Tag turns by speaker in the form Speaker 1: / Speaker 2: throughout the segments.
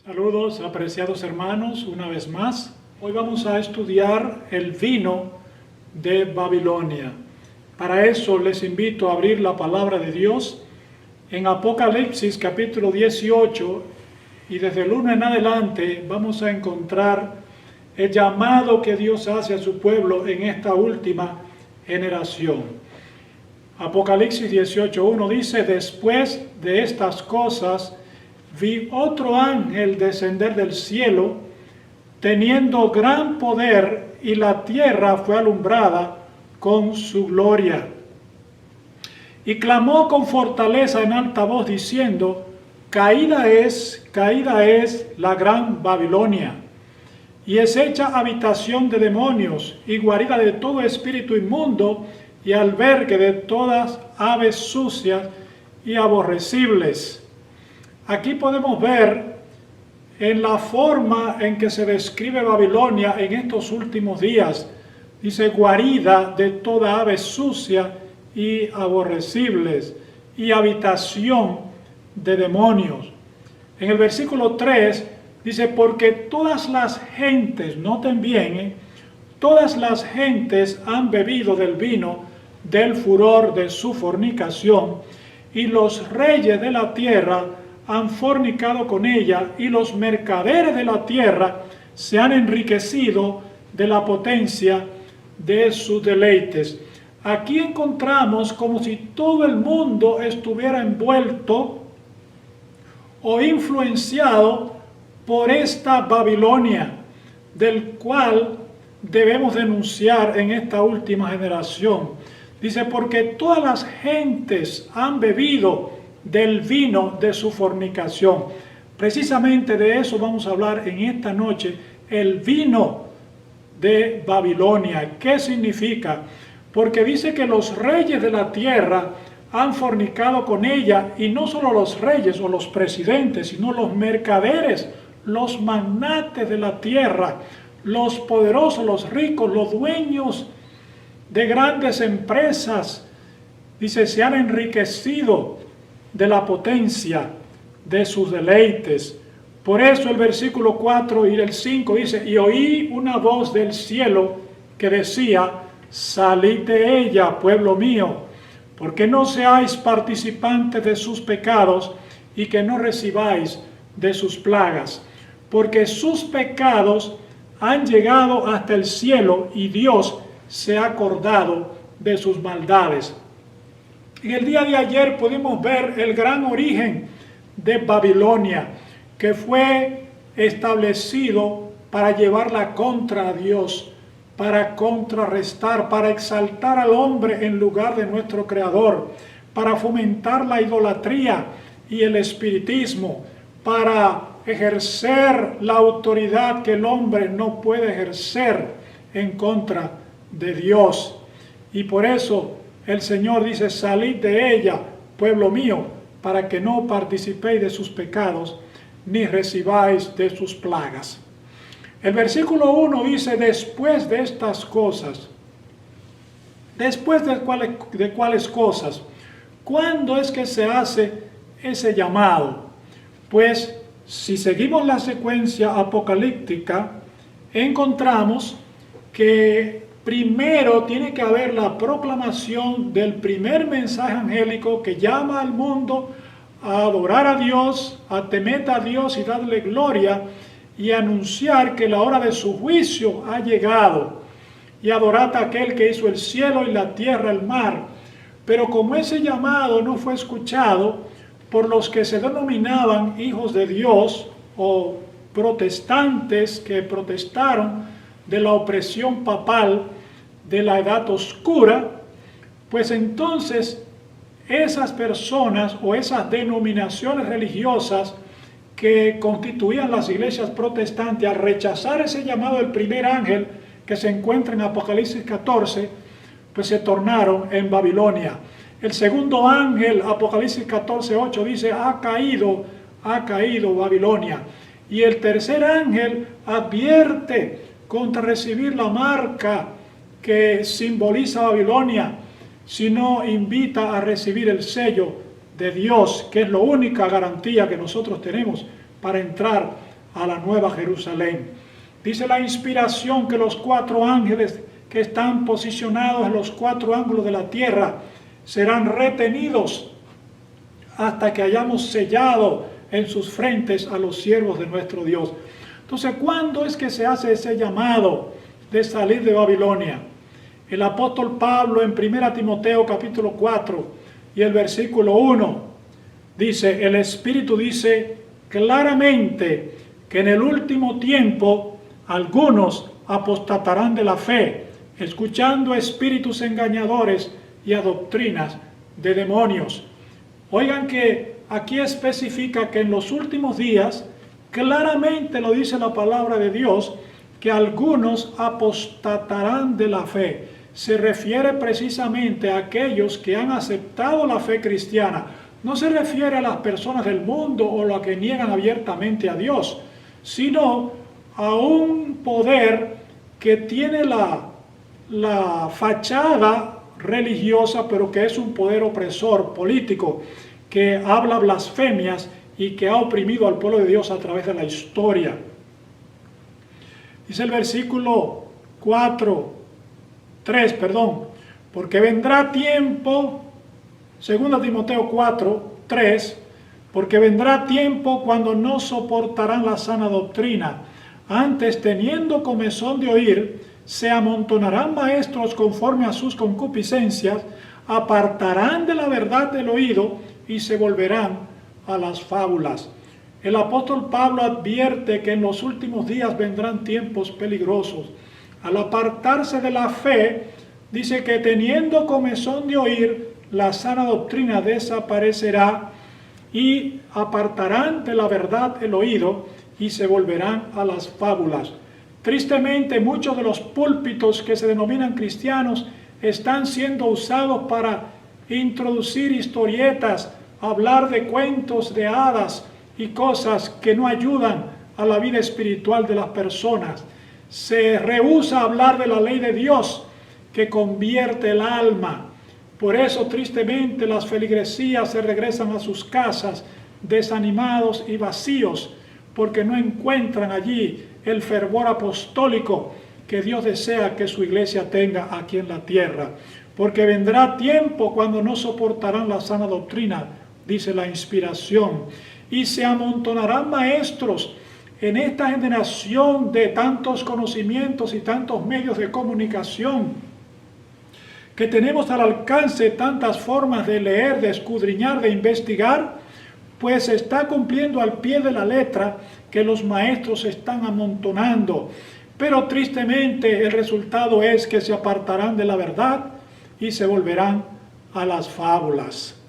Speaker 1: Saludos, apreciados hermanos, una vez más. Hoy vamos a estudiar el vino de Babilonia. Para eso les invito a abrir la palabra de Dios en Apocalipsis capítulo 18, y desde el 1 en adelante vamos a encontrar el llamado que Dios hace a su pueblo en esta última generación. Apocalipsis 18:1 dice: después de estas cosas vi otro ángel descender del cielo, teniendo gran poder, y la tierra fue alumbrada con su gloria. Y clamó con fortaleza en alta voz, diciendo: caída es la gran Babilonia, y es hecha habitación de demonios, y guarida de todo espíritu inmundo, y albergue de todas aves sucias y aborrecibles. Aquí podemos ver en la forma en que se describe Babilonia en estos últimos días. Dice: guarida de toda ave sucia y aborrecibles, y habitación de demonios. En el versículo 3 dice: porque todas las gentes, noten bien, todas las gentes han bebido del vino del furor de su fornicación, y los reyes de la tierra han fornicado con ella, y los mercaderes de la tierra se han enriquecido de la potencia de sus deleites. Aquí encontramos como si todo el mundo estuviera envuelto o influenciado por esta Babilonia, del cual debemos denunciar en esta última generación. Dice: porque todas las gentes han bebido del vino de su fornicación. Precisamente de eso vamos a hablar en esta noche, el vino de Babilonia. ¿Qué significa? Porque dice que los reyes de la tierra han fornicado con ella, y no solo los reyes o los presidentes, sino los mercaderes, los magnates de la tierra, los poderosos, los ricos, los dueños de grandes empresas. Dice: se han enriquecido de la potencia de sus deleites. Por eso el versículo 4 y el 5 dice: y oí una voz del cielo que decía: salid de ella, pueblo mío, porque no seáis participantes de sus pecados, y que no recibáis de sus plagas, porque sus pecados han llegado hasta el cielo, y Dios se ha acordado de sus maldades. En el día de ayer pudimos ver el gran origen de Babilonia, que fue establecido para llevarla contra Dios, para contrarrestar, para exaltar al hombre en lugar de nuestro Creador, para fomentar la idolatría y el espiritismo, para ejercer la autoridad que el hombre no puede ejercer en contra de Dios. Y por eso el Señor dice: salid de ella, pueblo mío, para que no participéis de sus pecados, ni recibáis de sus plagas. El versículo 1 dice: después de estas cosas. ¿Después de cuáles cosas? ¿Cuándo es que se hace ese llamado? Pues si seguimos la secuencia apocalíptica, encontramos que primero tiene que haber la proclamación del primer mensaje angélico que llama al mundo a adorar a Dios, a temer a Dios y darle gloria, y anunciar que la hora de su juicio ha llegado, y adorad a aquel que hizo el cielo y la tierra, el mar. Pero como ese llamado no fue escuchado por los que se denominaban hijos de Dios, o protestantes que protestaron de la opresión papal de la edad oscura, pues entonces esas personas o esas denominaciones religiosas que constituían las iglesias protestantes, al rechazar ese llamado del primer ángel que se encuentra en Apocalipsis 14, pues se tornaron en Babilonia. El segundo ángel, Apocalipsis 14:8, dice: ha caído Babilonia. Y el tercer ángel advierte contra recibir la marca que simboliza Babilonia, sino invita a recibir el sello de Dios, que es la única garantía que nosotros tenemos para entrar a la Nueva Jerusalén. Dice la inspiración que los 4 ángeles que están posicionados en los 4 ángulos de la tierra serán retenidos hasta que hayamos sellado en sus frentes a los siervos de nuestro Dios. Entonces, ¿cuándo es que se hace ese llamado de salir de Babilonia? El apóstol Pablo en 1 Timoteo capítulo 4 y el versículo 1 dice, el Espíritu dice claramente que en el último tiempo algunos apostatarán de la fe, escuchando a espíritus engañadores y a doctrinas de demonios. Oigan que aquí especifica que en los últimos días, claramente lo dice la palabra de Dios, que algunos apostatarán de la fe. Se refiere precisamente a aquellos que han aceptado la fe cristiana. No se refiere a las personas del mundo o a los que niegan abiertamente a Dios, sino a un poder que tiene la fachada religiosa, pero que es un poder opresor político, que habla blasfemias y que ha oprimido al pueblo de Dios a través de la historia. Dice el versículo 3, porque vendrá tiempo, 2 Timoteo 4, 3, porque vendrá tiempo cuando no soportarán la sana doctrina, antes teniendo comezón de oír, se amontonarán maestros conforme a sus concupiscencias, apartarán de la verdad del oído y se volverán a las fábulas. El apóstol Pablo advierte que en los últimos días vendrán tiempos peligrosos. Al apartarse de la fe, dice que teniendo comezón de oír, la sana doctrina desaparecerá y apartarán de la verdad el oído y se volverán a las fábulas. Tristemente, muchos de los púlpitos que se denominan cristianos están siendo usados para introducir historietas, hablar de cuentos de hadas y cosas que no ayudan a la vida espiritual de las personas. Se rehúsa hablar de la ley de Dios que convierte el alma. Por eso, tristemente, las feligresías se regresan a sus casas desanimados y vacíos, porque no encuentran allí el fervor apostólico que Dios desea que su iglesia tenga aquí en la tierra. Porque vendrá tiempo cuando no soportarán la sana doctrina, dice la inspiración, y se amontonarán maestros en esta generación de tantos conocimientos y tantos medios de comunicación, que tenemos al alcance tantas formas de leer, de escudriñar, de investigar, pues se está cumpliendo al pie de la letra que los maestros se están amontonando. Pero tristemente el resultado es que se apartarán de la verdad y se volverán a las fábulas.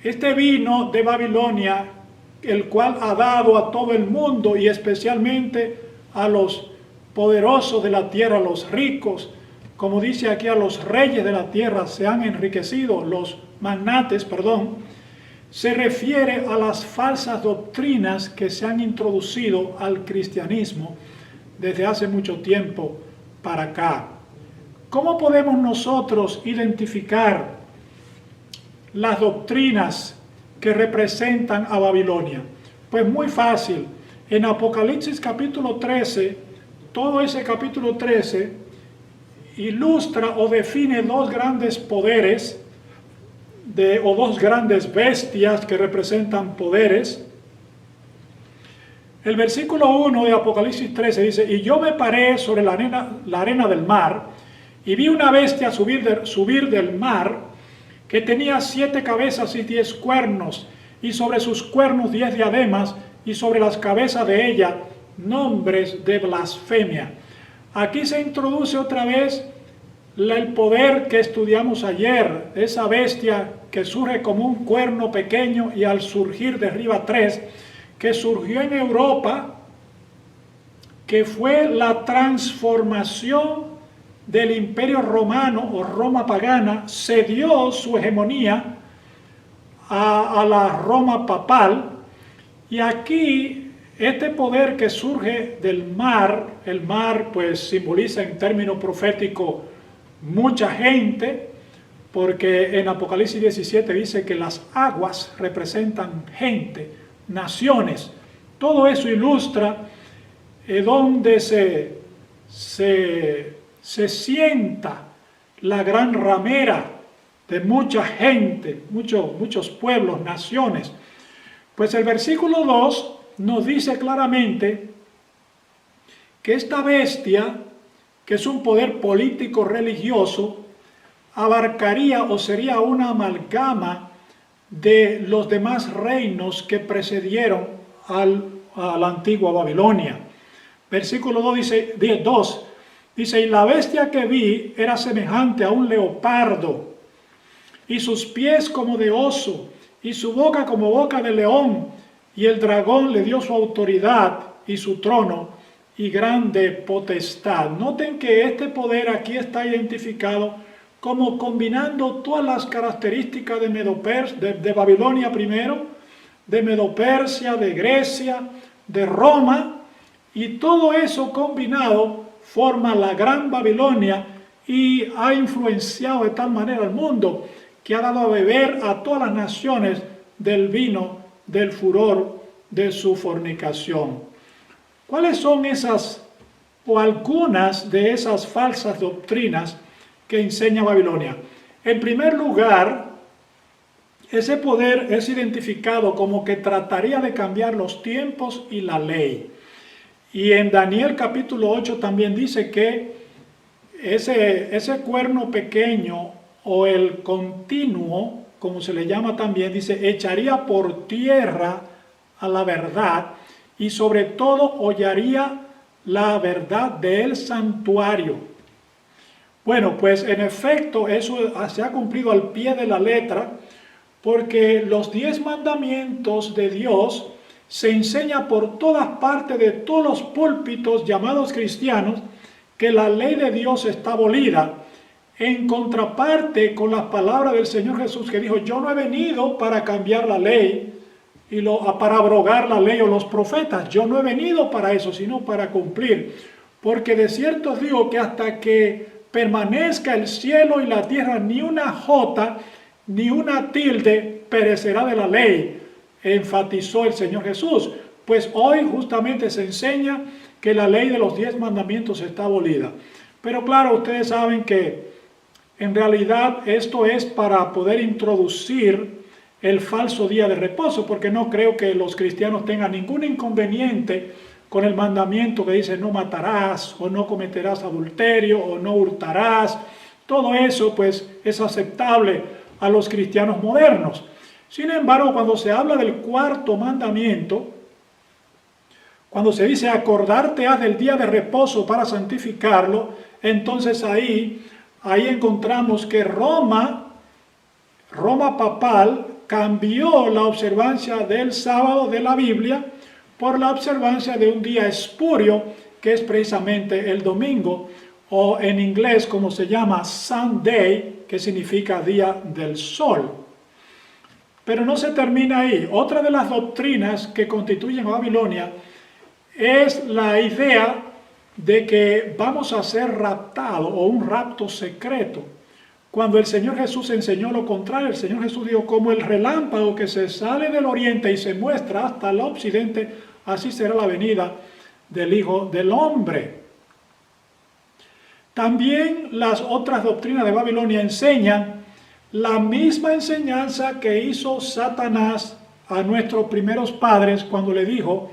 Speaker 1: Este vino de Babilonia, el cual ha dado a todo el mundo y especialmente a los poderosos de la tierra, a los ricos, como dice aquí, a los reyes de la tierra se han enriquecido, los magnates, se refiere a las falsas doctrinas que se han introducido al cristianismo desde hace mucho tiempo para acá. ¿Cómo podemos nosotros identificar las doctrinas que representan a Babilonia? Pues muy fácil. En Apocalipsis capítulo 13, todo ese capítulo 13 ilustra o define 2 grandes poderes o 2 grandes bestias que representan poderes. El versículo 1 de Apocalipsis 13 dice, y yo me paré sobre la arena del mar, y vi una bestia subir del mar, que tenía 7 cabezas y 10 cuernos, y sobre sus cuernos 10 diademas, y sobre las cabezas de ella nombres de blasfemia. Aquí se introduce otra vez el poder que estudiamos ayer, esa bestia que surge como un cuerno pequeño y al surgir derriba 3, que surgió en Europa, que fue la transformación del Imperio Romano o Roma pagana, cedió su hegemonía a la Roma papal, y aquí este poder que surge del mar, el mar pues simboliza en término profético mucha gente, porque en Apocalipsis 17 dice que las aguas representan gente, naciones. Todo eso ilustra donde se sienta la gran ramera de mucha gente, muchos pueblos, naciones. Pues el versículo 2 nos dice claramente que esta bestia, que es un poder político religioso, abarcaría o sería una amalgama de los demás reinos que precedieron a la antigua Babilonia. Versículo 2 dice, y la bestia que vi era semejante a un leopardo, y sus pies como de oso, y su boca como boca de león, y el dragón le dio su autoridad y su trono y grande potestad. Noten que este poder aquí está identificado como combinando todas las características de Babilonia primero, de Medo-Persia, de Grecia, de Roma, y todo eso combinado forma la gran Babilonia y ha influenciado de tal manera al mundo que ha dado a beber a todas las naciones del vino del furor de su fornicación. ¿Cuáles son esas o algunas de esas falsas doctrinas que enseña Babilonia? En primer lugar, ese poder es identificado como que trataría de cambiar los tiempos y la ley. Y en Daniel capítulo 8 también dice que ese cuerno pequeño o el continuo, como se le llama también, dice, echaría por tierra a la verdad y sobre todo hollaría la verdad del santuario. Bueno, pues en efecto eso se ha cumplido al pie de la letra, porque los 10 mandamientos de Dios se enseña por todas partes de todos los púlpitos llamados cristianos que la ley de Dios está abolida, en contraparte con las palabras del Señor Jesús que dijo, yo no he venido para cambiar la ley, para abrogar la ley o los profetas, yo no he venido para eso, sino para cumplir, porque de cierto os digo que hasta que permanezca el cielo y la tierra, ni una jota, ni una tilde perecerá de la ley, enfatizó el Señor Jesús. Pues hoy justamente se enseña que la ley de los 10 mandamientos está abolida. Pero claro, ustedes saben que en realidad esto es para poder introducir el falso día de reposo, porque no creo que los cristianos tengan ningún inconveniente con el mandamiento que dice no matarás, o no cometerás adulterio, o no hurtarás. Todo eso pues es aceptable a los cristianos modernos. Sin embargo, cuando se habla del cuarto mandamiento, cuando se dice acordarte has del día de reposo para santificarlo, entonces ahí encontramos que Roma papal cambió la observancia del sábado de la Biblia por la observancia de un día espurio, que es precisamente el domingo, o en inglés como se llama Sunday, que significa día del sol. Pero no se termina ahí. Otra de las doctrinas que constituyen a Babilonia es la idea de que vamos a ser raptados o un rapto secreto. Cuando el Señor Jesús enseñó lo contrario, el Señor Jesús dijo, como el relámpago que se sale del oriente y se muestra hasta el occidente, así será la venida del Hijo del Hombre. También las otras doctrinas de Babilonia enseñan la misma enseñanza que hizo Satanás a nuestros primeros padres cuando le dijo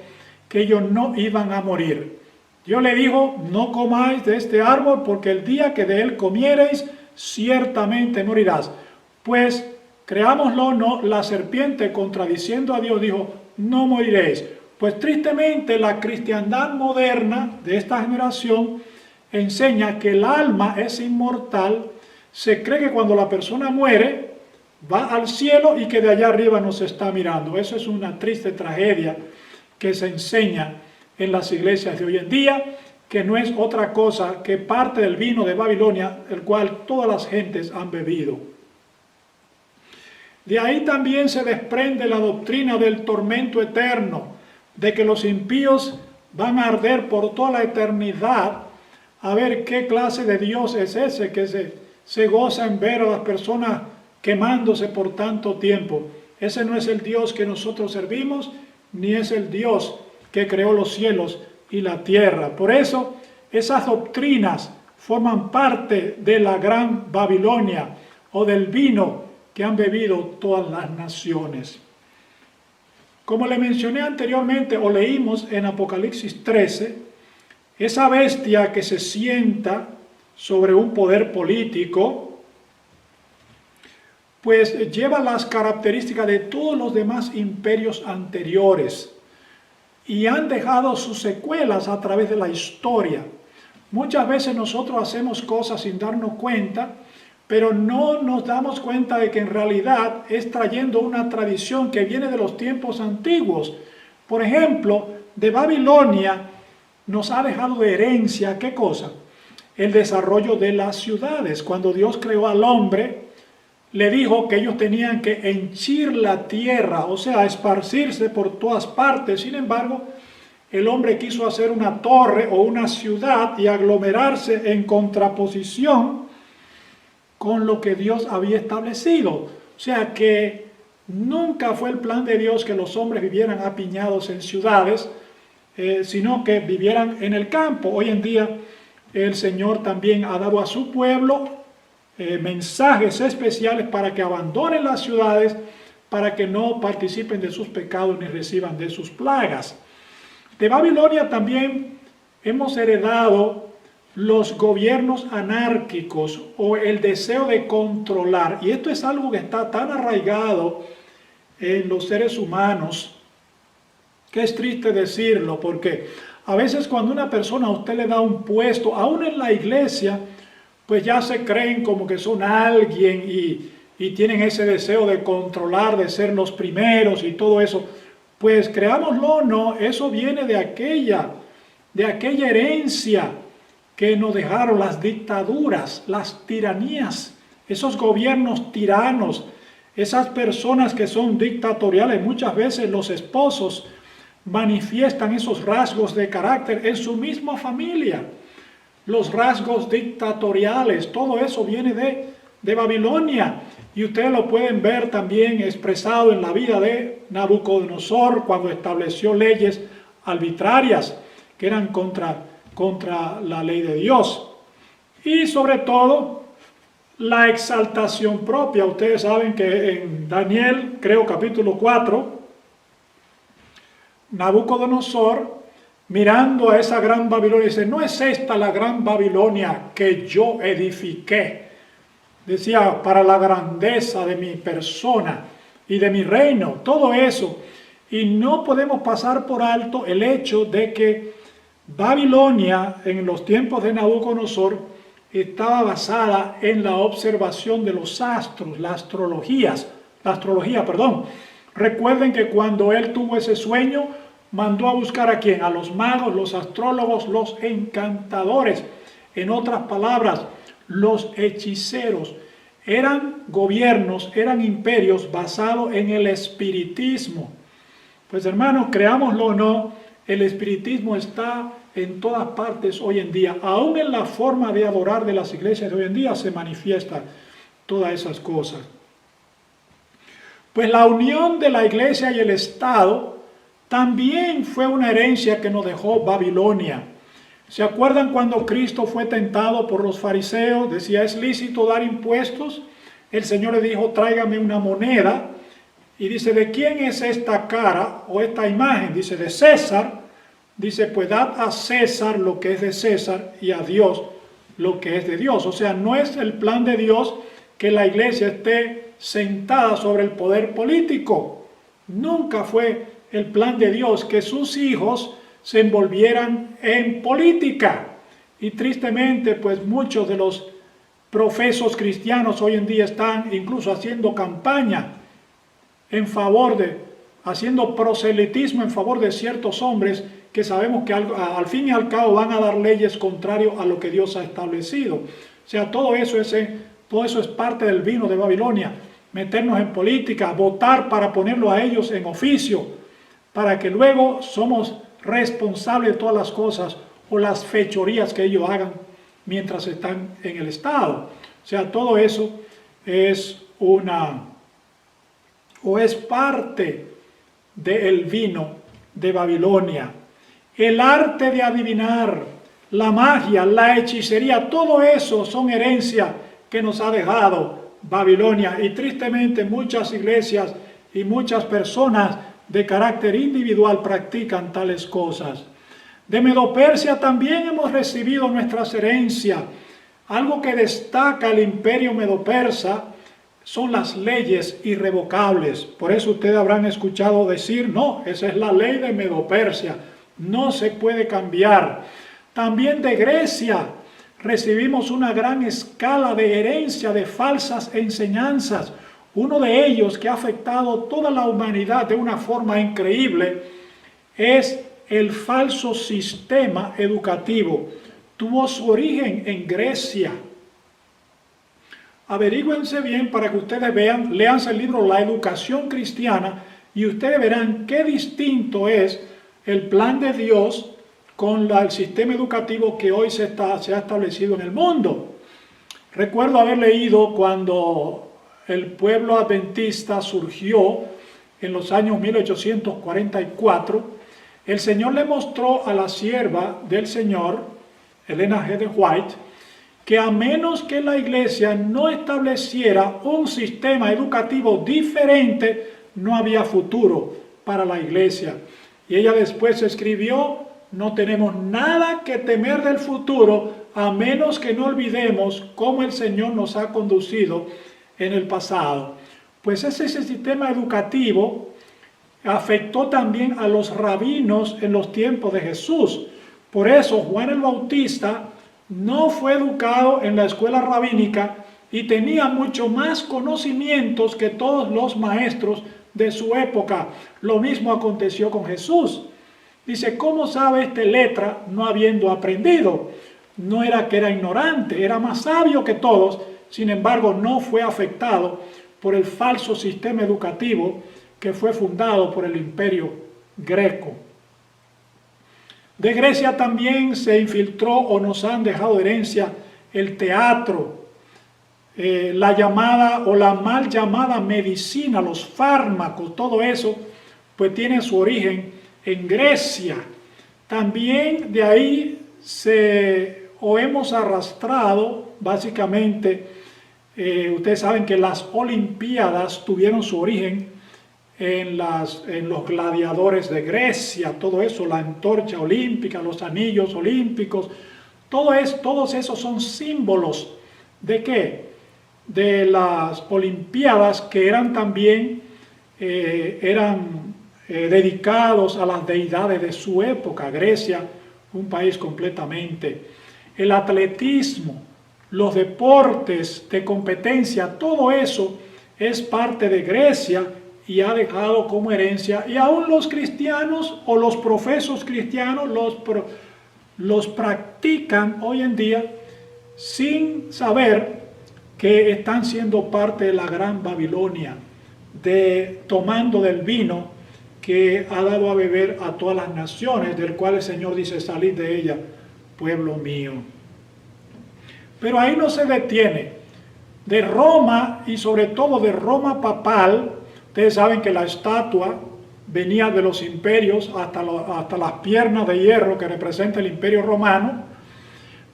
Speaker 1: que ellos no iban a morir. Dios le dijo, no comáis de este árbol porque el día que de él comiereis, ciertamente morirás. Pues, creámoslo o no, la serpiente contradiciendo a Dios dijo, no moriréis. Pues tristemente la cristiandad moderna de esta generación enseña que el alma es inmortal. Se cree que cuando la persona muere va al cielo y que de allá arriba nos está mirando. Eso es una triste tragedia que se enseña en las iglesias de hoy en día, que no es otra cosa que parte del vino de Babilonia, el cual todas las gentes han bebido. De ahí también se desprende la doctrina del tormento eterno, de que los impíos van a arder por toda la eternidad. A ver qué clase de Dios es ese que se goza en ver a las personas quemándose por tanto tiempo. Ese no es el Dios que nosotros servimos, ni es el Dios que creó los cielos y la tierra. Por eso, esas doctrinas forman parte de la gran Babilonia o del vino que han bebido todas las naciones. Como le mencioné anteriormente o leímos en Apocalipsis 13, esa bestia que se sienta sobre un poder político, pues lleva las características de todos los demás imperios anteriores y han dejado sus secuelas a través de la historia. Muchas veces nosotros hacemos cosas sin darnos cuenta, pero no nos damos cuenta de que en realidad es trayendo una tradición que viene de los tiempos antiguos. Por ejemplo, de Babilonia nos ha dejado de herencia, ¿qué cosa? El desarrollo de las ciudades. Cuando Dios creó al hombre, le dijo que ellos tenían que henchir la tierra, o sea, esparcirse por todas partes. Sin embargo, el hombre quiso hacer una torre o una ciudad y aglomerarse en contraposición con lo que Dios había establecido. O sea que nunca fue el plan de Dios que los hombres vivieran apiñados en ciudades, sino que vivieran en el campo. Hoy en día el Señor también ha dado a su pueblo mensajes especiales para que abandonen las ciudades, para que no participen de sus pecados ni reciban de sus plagas. De Babilonia también hemos heredado los gobiernos anárquicos o el deseo de controlar. Y esto es algo que está tan arraigado en los seres humanos que es triste decirlo, porque a veces cuando una persona a usted le da un puesto, aún en la iglesia, pues ya se creen como que son alguien y tienen ese deseo de controlar, de ser los primeros y todo eso. Pues creámoslo o no, eso viene de aquella herencia que nos dejaron las dictaduras, las tiranías, esos gobiernos tiranos, esas personas que son dictatoriales. Muchas veces los esposos manifiestan esos rasgos de carácter en su misma familia. Los rasgos dictatoriales, todo eso viene de Babilonia. Y ustedes lo pueden ver también expresado en la vida de Nabucodonosor cuando estableció leyes arbitrarias que eran contra la ley de Dios. Y sobre todo, la exaltación propia. Ustedes saben que en Daniel, creo capítulo 4, Nabucodonosor, mirando a esa gran Babilonia, dice: no es esta la gran Babilonia que yo edifiqué, decía, para la grandeza de mi persona y de mi reino, todo eso. Y no podemos pasar por alto el hecho de que Babilonia, en los tiempos de Nabucodonosor, estaba basada en la observación de los astros, la astrología. Recuerden que cuando él tuvo ese sueño, mandó a buscar ¿a quién? A los magos, los astrólogos, los encantadores. En otras palabras, los hechiceros. Eran gobiernos, eran imperios basados en el espiritismo. Pues hermanos, creámoslo o no, el espiritismo está en todas partes hoy en día. Aún en la forma de adorar de las iglesias de hoy en día se manifiestan todas esas cosas. Pues la unión de la iglesia y el Estado también fue una herencia que nos dejó Babilonia. ¿Se acuerdan cuando Cristo fue tentado por los fariseos? Decía: ¿es lícito dar impuestos? El Señor le dijo: tráigame una moneda. Y dice: ¿de quién es esta cara o esta imagen? Dice: de César. Dice: pues dad a César lo que es de César y a Dios lo que es de Dios. O sea, no es el plan de Dios que la iglesia esté sentada sobre el poder político. Nunca fue el plan de Dios que sus hijos se envolvieran en política. Y tristemente, pues muchos de los profesos cristianos hoy en día están incluso haciendo campaña en favor haciendo proselitismo en favor de ciertos hombres que sabemos que al fin y al cabo van a dar leyes contrarias a lo que Dios ha establecido. O sea, todo eso es parte del vino de Babilonia. Meternos en política, votar para ponerlo a ellos en oficio, para que luego somos responsables de todas las cosas o las fechorías que ellos hagan mientras están en el Estado. O sea, todo eso es parte del vino de Babilonia. El arte de adivinar, la magia, la hechicería, todo eso son herencia que nos ha dejado Babilonia. Y tristemente muchas iglesias y muchas personas de carácter individual practican tales cosas. De Medo-Persia también hemos recibido nuestras herencias. Algo que destaca el imperio medo-persa son las leyes irrevocables. Por eso ustedes habrán escuchado decir, no, esa es la ley de Medo-Persia, no se puede cambiar. También de Grecia recibimos una gran escala de herencia de falsas enseñanzas. Uno de ellos que ha afectado toda la humanidad de una forma increíble es el falso sistema educativo. Tuvo su origen en Grecia. Averígüense bien para que ustedes vean, léanse el libro La Educación Cristiana y ustedes verán qué distinto es el plan de Dios con el sistema educativo que hoy se ha establecido en el mundo. Recuerdo haber leído cuando el pueblo adventista surgió en los años 1844, el Señor le mostró a la sierva del Señor, Elena G. de White, que a menos que la iglesia no estableciera un sistema educativo diferente, no había futuro para la iglesia. Y ella después escribió, no tenemos nada que temer del futuro, a menos que no olvidemos cómo el Señor nos ha conducido en el pasado. Pues ese sistema educativo afectó también a los rabinos en los tiempos de Jesús. Por eso Juan el Bautista no fue educado en la escuela rabínica y tenía mucho más conocimientos que todos los maestros de su época. Lo mismo aconteció con Jesús. Dice, ¿cómo sabe este letra no habiendo aprendido? No era que era ignorante, era más sabio que todos, sin embargo no fue afectado por el falso sistema educativo que fue fundado por el imperio greco. De Grecia también se infiltró o nos han dejado herencia el teatro, la llamada o la mal llamada medicina, los fármacos, todo eso pues tiene su origen en Grecia. También de ahí hemos arrastrado básicamente, ustedes saben que las Olimpiadas tuvieron su origen en los gladiadores de Grecia, todo eso, la antorcha olímpica, los anillos olímpicos, todos esos son símbolos ¿de qué? De las Olimpiadas que eran también dedicados a las deidades de su época. Grecia, un país completamente. El atletismo, los deportes de competencia, todo eso es parte de Grecia y ha dejado como herencia, y aún los cristianos o los profesos cristianos los practican hoy en día sin saber que están siendo parte de la gran Babilonia, tomando del vino que ha dado a beber a todas las naciones, del cual el Señor dice, salid de ella, pueblo mío. Pero ahí no se detiene. De Roma, y sobre todo de Roma papal, ustedes saben que la estatua venía de los imperios hasta las piernas de hierro que representa el imperio romano,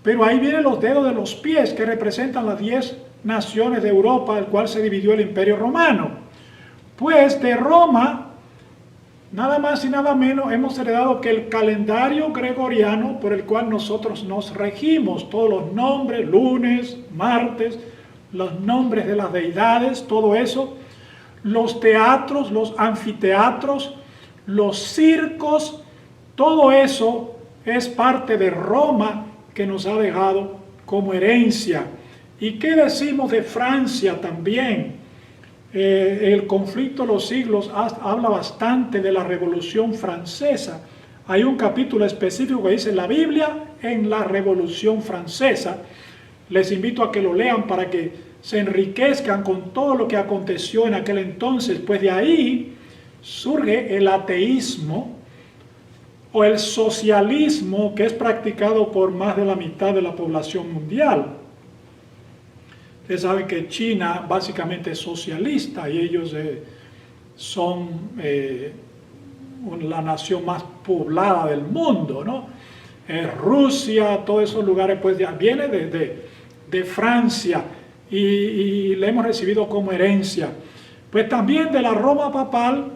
Speaker 1: pero ahí vienen los dedos de los pies que representan las 10 naciones de Europa, al cual se dividió el imperio romano. Pues de Roma, nada más y nada menos, hemos heredado que el calendario gregoriano por el cual nosotros nos regimos, todos los nombres, lunes, martes, los nombres de las deidades, todo eso, los teatros, los anfiteatros, los circos, todo eso es parte de Roma que nos ha dejado como herencia. ¿Y qué decimos de Francia también? El conflicto de los siglos habla bastante de la Revolución Francesa. Hay un capítulo específico que dice la Biblia en la Revolución Francesa. Les invito a que lo lean para que se enriquezcan con todo lo que aconteció en aquel entonces, pues de ahí surge el ateísmo o el socialismo que es practicado por más de la mitad de la población mundial. Ustedes saben que China básicamente es socialista y ellos son la nación más poblada del mundo, ¿no? Rusia, todos esos lugares, pues ya viene de Francia y le hemos recibido como herencia. Pues también de la Roma papal,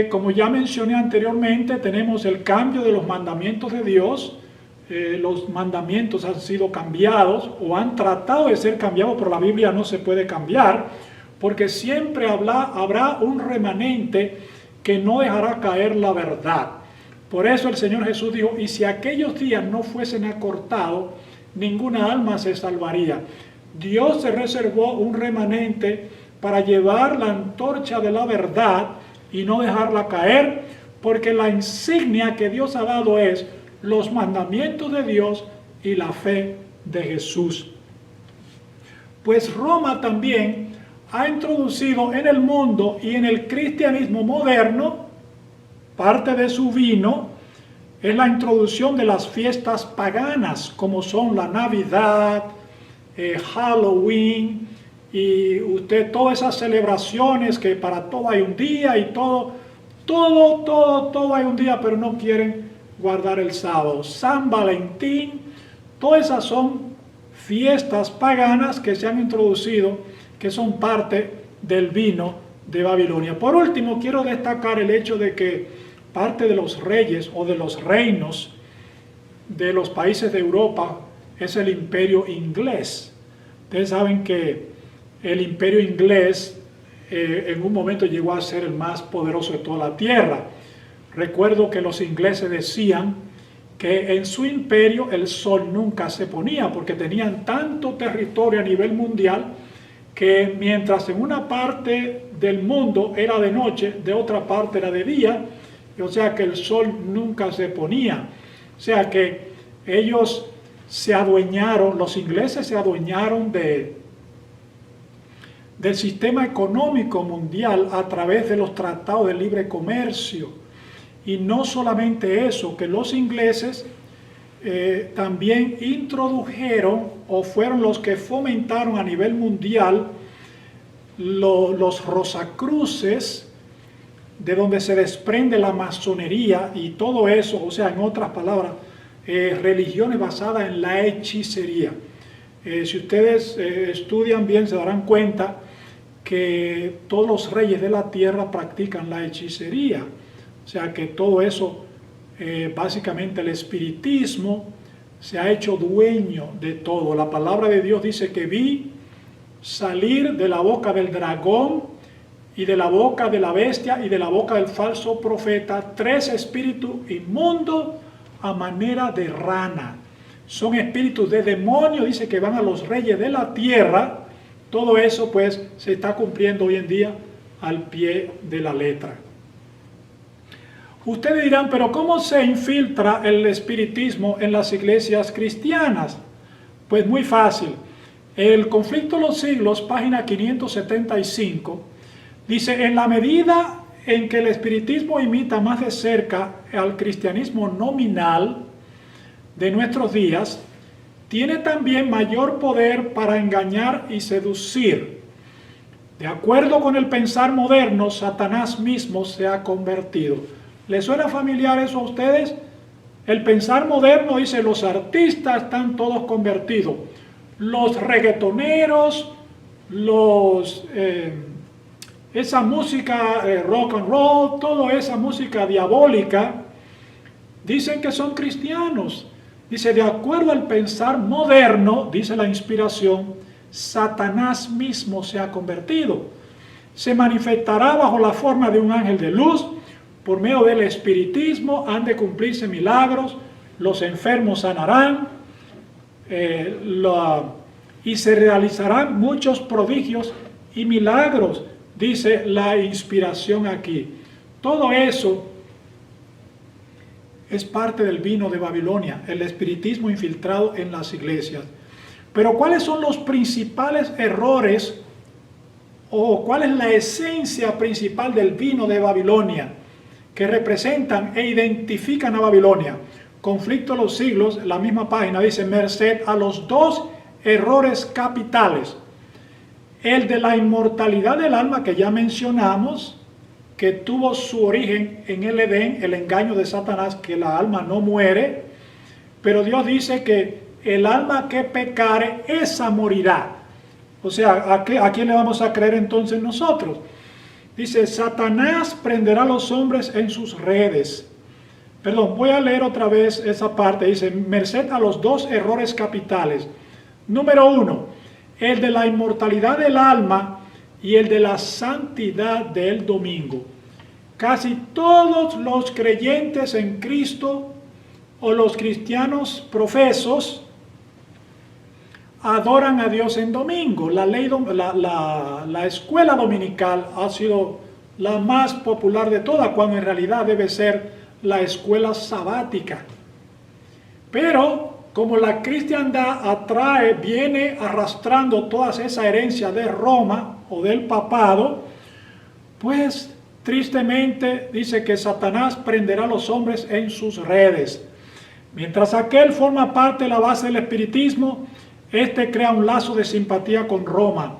Speaker 1: como ya mencioné anteriormente, tenemos el cambio de los mandamientos de Dios. Los mandamientos han sido cambiados o han tratado de ser cambiados, pero la Biblia no se puede cambiar, porque siempre habrá un remanente que no dejará caer la verdad. Por eso el Señor Jesús dijo, y si aquellos días no fuesen acortados, ninguna alma se salvaría. Dios se reservó un remanente para llevar la antorcha de la verdad y no dejarla caer, porque la insignia que Dios ha dado es los mandamientos de Dios y la fe de Jesús. Pues Roma también ha introducido en el mundo y en el cristianismo moderno, parte de su vino es la introducción de las fiestas paganas, como son la Navidad, Halloween, y todas esas celebraciones que para todo hay un día y todo hay un día, pero no quieren guardar el sábado. San Valentín, todas esas son fiestas paganas que se han introducido, que son parte del vino de Babilonia. Por último, quiero destacar el hecho de que parte de los reyes o de los reinos de los países de Europa es el imperio inglés. Ustedes saben que el imperio inglés en un momento llegó a ser el más poderoso de toda la tierra. Recuerdo que los ingleses decían que en su imperio el sol nunca se ponía porque tenían tanto territorio a nivel mundial que mientras en una parte del mundo era de noche, de otra parte era de día, o sea que el sol nunca se ponía. O sea que ellos se adueñaron, los ingleses se adueñaron del sistema económico mundial a través de los tratados de libre comercio. Y no solamente eso, que los ingleses también introdujeron o fueron los que fomentaron a nivel mundial los rosacruces, de donde se desprende la masonería y todo eso, o sea, en otras palabras, religiones basadas en la hechicería. Si ustedes estudian bien se darán cuenta que todos los reyes de la tierra practican la hechicería. O sea que todo eso, básicamente el espiritismo, se ha hecho dueño de todo. La palabra de Dios dice que vi salir de la boca del dragón y de la boca de la bestia y de la boca del falso profeta 3 espíritus inmundos a manera de rana. Son espíritus de demonio, dice que van a los reyes de la tierra. Todo eso pues se está cumpliendo hoy en día al pie de la letra. Ustedes dirán, pero ¿cómo se infiltra el espiritismo en las iglesias cristianas? Pues muy fácil. El Conflicto de los Siglos, página 575, dice, en la medida en que el espiritismo imita más de cerca al cristianismo nominal de nuestros días, tiene también mayor poder para engañar y seducir. De acuerdo con el pensar moderno, Satanás mismo se ha convertido. ¿Les suena familiar eso a ustedes? El pensar moderno dice, los artistas están todos convertidos. Los reggaetoneros, esa música rock and roll, toda esa música diabólica, dicen que son cristianos. Dice, de acuerdo al pensar moderno, dice la inspiración, Satanás mismo se ha convertido. Se manifestará bajo la forma de un ángel de luz. Por medio del espiritismo han de cumplirse milagros, los enfermos sanarán, y se realizarán muchos prodigios y milagros, dice la inspiración aquí. Todo eso es parte del vino de Babilonia, el espiritismo infiltrado en las iglesias. Pero ¿cuáles son los principales errores o cuál es la esencia principal del vino de Babilonia que representan e identifican a Babilonia? Conflicto de los Siglos, la misma página dice, merced a los 2 errores capitales. El de la inmortalidad del alma que ya mencionamos, que tuvo su origen en el Edén, el engaño de Satanás, que la alma no muere, pero Dios dice que el alma que pecare, esa morirá. O sea, ¿a quién le vamos a creer entonces nosotros? Dice, Satanás prenderá a los hombres en sus redes. Perdón, voy a leer otra vez esa parte. Dice, merced a los dos errores capitales. Número 1, el de la inmortalidad del alma y el de la santidad del domingo. Casi todos los creyentes en Cristo o los cristianos profesos adoran a Dios en domingo. La escuela dominical ha sido la más popular de todas, cuando en realidad debe ser la escuela sabática. Pero como la cristiandad viene arrastrando toda esa herencia de Roma o del papado, pues tristemente dice que Satanás prenderá a los hombres en sus redes. Mientras aquel forma parte de la base del espiritismo, este crea un lazo de simpatía con Roma.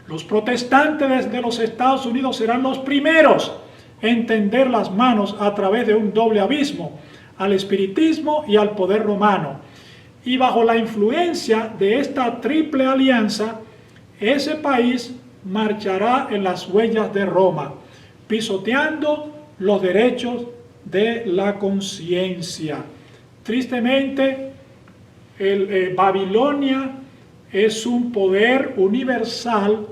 Speaker 1: Los protestantes de los Estados Unidos serán los primeros en tender las manos a través de un doble abismo, al espiritismo y al poder romano. Y bajo la influencia de esta triple alianza, ese país marchará en las huellas de Roma, pisoteando los derechos de la conciencia. Tristemente, Babilonia es un poder universal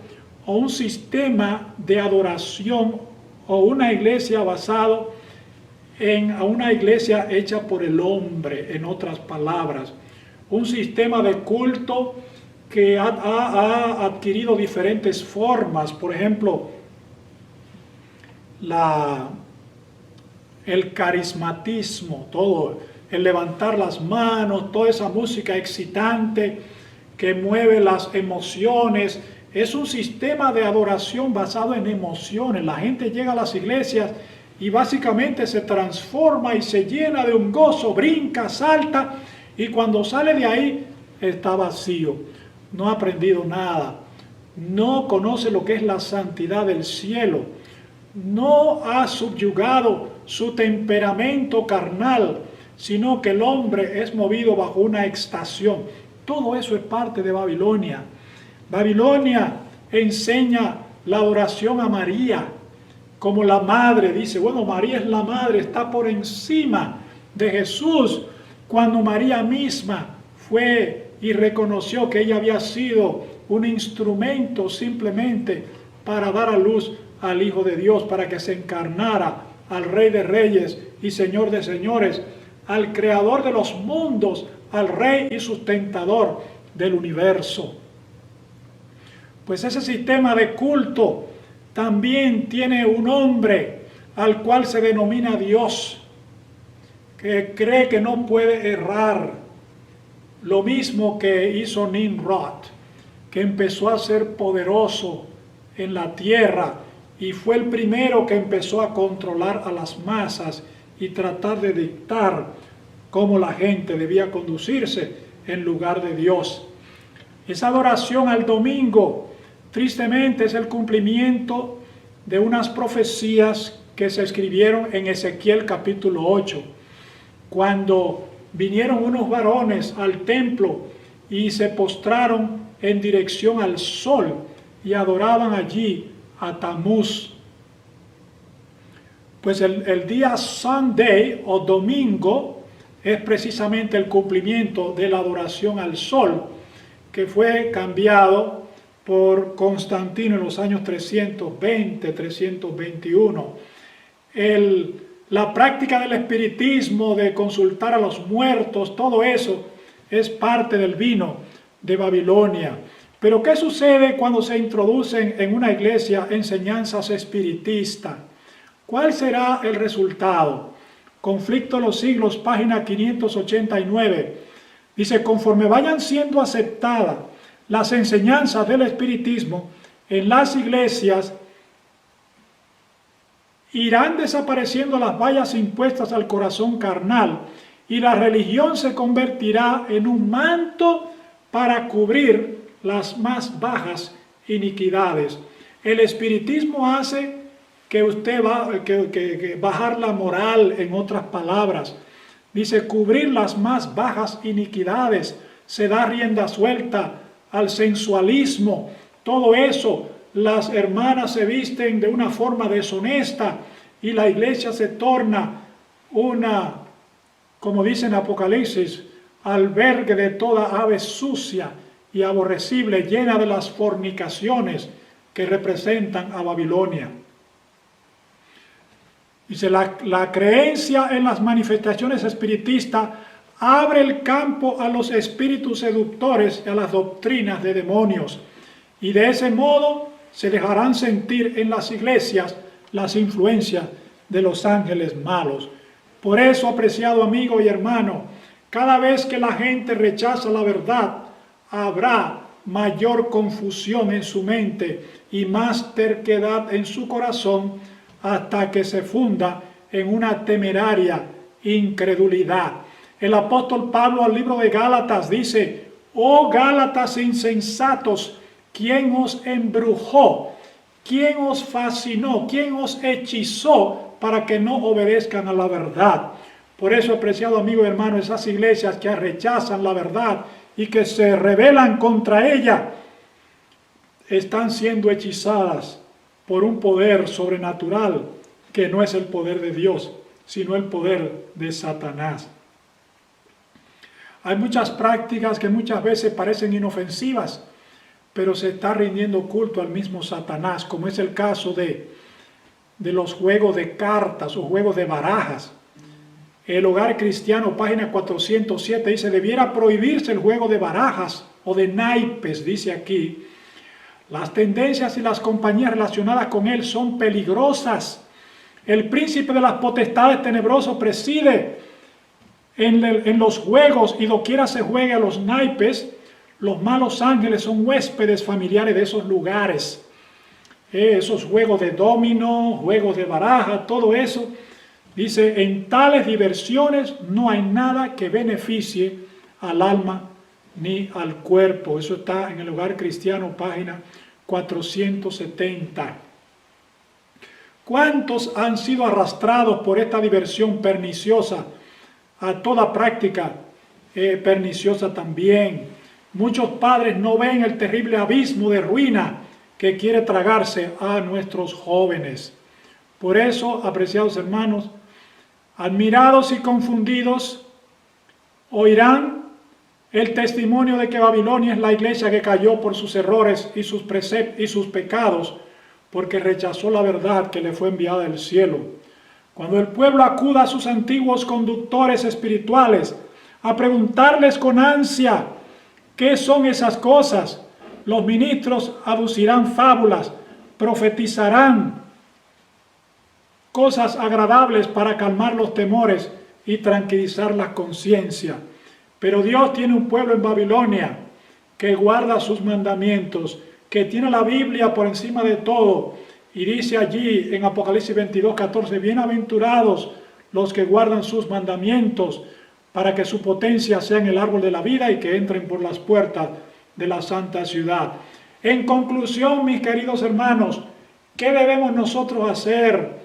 Speaker 1: o un sistema de adoración o una iglesia basado en una iglesia hecha por el hombre, en otras palabras. Un sistema de culto que ha adquirido diferentes formas. Por ejemplo, el carismatismo, todo, el levantar las manos, toda esa música excitante que mueve las emociones. Es un sistema de adoración basado en emociones. La gente llega a las iglesias y básicamente se transforma y se llena de un gozo, brinca, salta, y cuando sale de ahí está vacío. No ha aprendido nada. No conoce lo que es la santidad del cielo. No ha subyugado su temperamento carnal, sino que el hombre es movido bajo una extasión. Todo eso es parte de Babilonia. Babilonia enseña la adoración a María como la madre. Dice, bueno, María es la madre, está por encima de Jesús, cuando María misma fue y reconoció que ella había sido un instrumento simplemente para dar a luz al Hijo de Dios, para que se encarnara al Rey de Reyes y Señor de Señores, al Creador de los mundos, al Rey y sustentador del universo. Pues ese sistema de culto también tiene un hombre al cual se denomina Dios, que cree que no puede errar. Lo mismo que hizo Nimrod, que empezó a ser poderoso en la tierra y fue el primero que empezó a controlar a las masas y tratar de dictar cómo la gente debía conducirse en lugar de Dios. Esa adoración al domingo, tristemente, es el cumplimiento de unas profecías que se escribieron en Ezequiel capítulo 8, cuando vinieron unos varones al templo y se postraron en dirección al sol y adoraban allí a Tamuz. Pues el día Sunday o domingo es precisamente el cumplimiento de la adoración al sol, que fue cambiado por Constantino en los años 320, 321. La práctica del espiritismo, de consultar a los muertos, todo eso es parte del vino de Babilonia. Pero ¿qué sucede cuando se introducen en una iglesia enseñanzas espiritistas? ¿Cuál será el resultado? Conflicto de los siglos, página 589. Dice, conforme vayan siendo aceptadas las enseñanzas del espiritismo en las iglesias, irán desapareciendo las vallas impuestas al corazón carnal y la religión se convertirá en un manto para cubrir las más bajas iniquidades. El espiritismo hace que usted va, que bajar la moral, en otras palabras. Dice, cubrir las más bajas iniquidades, se da rienda suelta al sensualismo. Todo eso, las hermanas se visten de una forma deshonesta y la iglesia se torna una, como dice en Apocalipsis, albergue de toda ave sucia y aborrecible, llena de las fornicaciones que representan a Babilonia. Dice, la creencia en las manifestaciones espiritistas abre el campo a los espíritus seductores y a las doctrinas de demonios, y de ese modo se dejarán sentir en las iglesias las influencias de los ángeles malos. Por eso, apreciado amigo y hermano, cada vez que la gente rechaza la verdad, habrá mayor confusión en su mente y más terquedad en su corazón, hasta que se funda en una temeraria incredulidad. El apóstol Pablo al libro de Gálatas dice, oh Gálatas insensatos, ¿quién os embrujó? ¿Quién os fascinó? ¿Quién os hechizó para que no obedezcan a la verdad? Por eso, apreciado amigo y hermano, esas iglesias que rechazan la verdad y que se rebelan contra ella, están siendo hechizadas por un poder sobrenatural que no es el poder de Dios, sino el poder de Satanás. Hay muchas prácticas que muchas veces parecen inofensivas, pero se está rindiendo culto al mismo Satanás, como es el caso de los juegos de cartas o juegos de barajas. El Hogar Cristiano, página 407, dice, debiera prohibirse el juego de barajas o de naipes, dice aquí. Las tendencias y las compañías relacionadas con él son peligrosas. El príncipe de las potestades tenebrosos preside en los juegos, y doquiera se juegue a los naipes, los malos ángeles son huéspedes familiares de esos lugares. Esos juegos de dominó, juegos de baraja, todo eso. Dice, en tales diversiones no hay nada que beneficie al alma ni al cuerpo. Eso está en el Hogar Cristiano, página 470. ¿Cuántos han sido arrastrados por esta diversión perniciosa a toda práctica perniciosa también? Muchos padres no ven el terrible abismo de ruina que quiere tragarse a nuestros jóvenes. Por eso, apreciados hermanos, admirados y confundidos, oirán el testimonio de que Babilonia es la iglesia que cayó por sus errores y sus preceptos y sus pecados, porque rechazó la verdad que le fue enviada del cielo. Cuando el pueblo acuda a sus antiguos conductores espirituales a preguntarles con ansia qué son esas cosas, los ministros aducirán fábulas, profetizarán cosas agradables para calmar los temores y tranquilizar la conciencia. Pero Dios tiene un pueblo en Babilonia que guarda sus mandamientos, que tiene la Biblia por encima de todo, y dice allí en Apocalipsis 22:14, bienaventurados los que guardan sus mandamientos, para que su potencia sea en el árbol de la vida y que entren por las puertas de la santa ciudad. En conclusión, mis queridos hermanos, ¿qué debemos nosotros hacer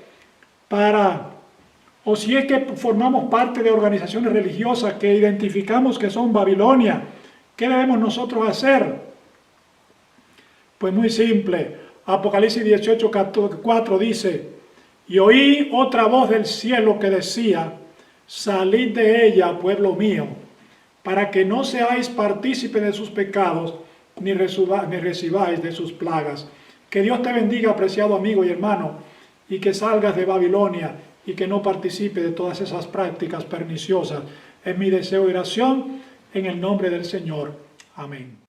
Speaker 1: o si es que formamos parte de organizaciones religiosas que identificamos que son Babilonia, qué debemos nosotros hacer? Pues muy simple. Apocalipsis 18:4 dice, y oí otra voz del cielo que decía, salid de ella, pueblo mío, para que no seáis partícipes de sus pecados, ni recibáis de sus plagas. Que Dios te bendiga, apreciado amigo y hermano, y que salgas de Babilonia y que no participe de todas esas prácticas perniciosas. Es mi deseo y oración en el nombre del Señor. Amén.